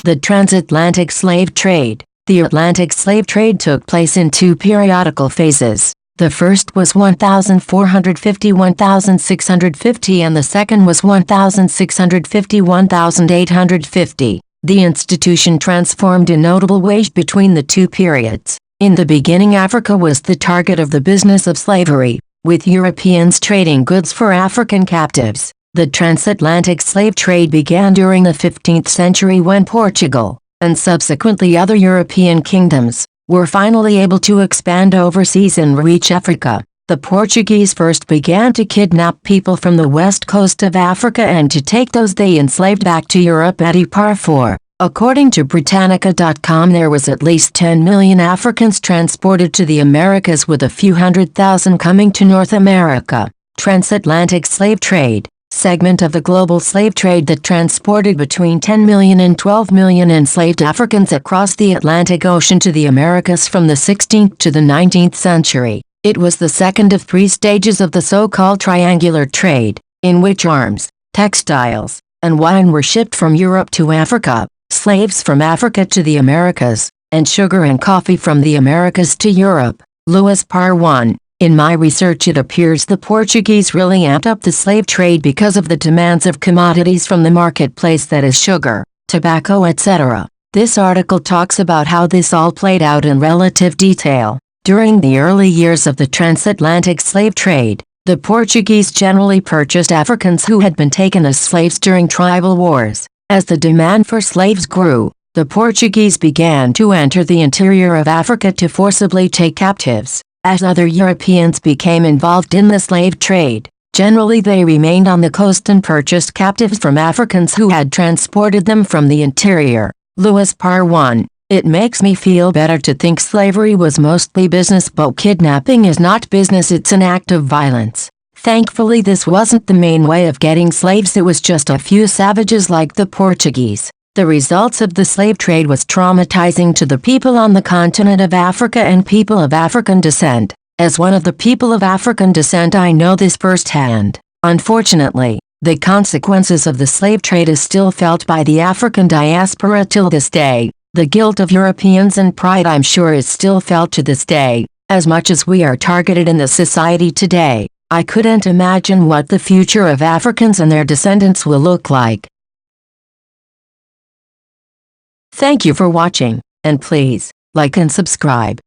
The transatlantic slave trade. The Atlantic slave trade took place in two periodical phases. The first was 1450–1650 and the second was 1650–1850. The institution transformed in notable ways between the two periods. In the beginning, Africa was the target of the business of slavery, with Europeans trading goods for African captives. The transatlantic slave trade began during the 15th century when Portugal, and subsequently other European kingdoms, were finally able to expand overseas and reach Africa. The Portuguese first began to kidnap people from the west coast of Africa and to take those they enslaved back to Europe at Ipar. According to Britannica.com, there was at least 10 million Africans transported to the Americas, with a few 100,000 coming to North America. Transatlantic slave trade. Segment of the global slave trade that transported between 10 million and 12 million enslaved Africans across the Atlantic Ocean to the Americas from the 16th to the 19th century. It was the second of three stages of the so-called triangular trade, in which arms, textiles, and wine were shipped from Europe to Africa, slaves from Africa to the Americas, and sugar and coffee from the Americas to Europe. Lewis Parr 1. In my research, it appears the Portuguese really amped up the slave trade because of the demands of commodities from the marketplace, that is sugar, tobacco, etc. This article talks about how this all played out in relative detail. During the early years of the transatlantic slave trade, the Portuguese generally purchased Africans who had been taken as slaves during tribal wars. As the demand for slaves grew, the Portuguese began to enter the interior of Africa to forcibly take captives. As other Europeans became involved in the slave trade, generally they remained on the coast and purchased captives from Africans who had transported them from the interior. Lewis Parr 1. It makes me feel better to think slavery was mostly business, but kidnapping is not business, it's an act of violence. Thankfully, this wasn't the main way of getting slaves, it was just a few savages like the Portuguese. The results of the slave trade was traumatizing to the people on the continent of Africa and people of African descent. As one of the people of African descent, I know this firsthand. Unfortunately, the consequences of the slave trade is still felt by the African diaspora till this day. The guilt of Europeans and pride, I'm sure, is still felt to this day. As much as we are targeted in the society today, I couldn't imagine what the future of Africans and their descendants will look like. Thank you for watching, and please, like and subscribe.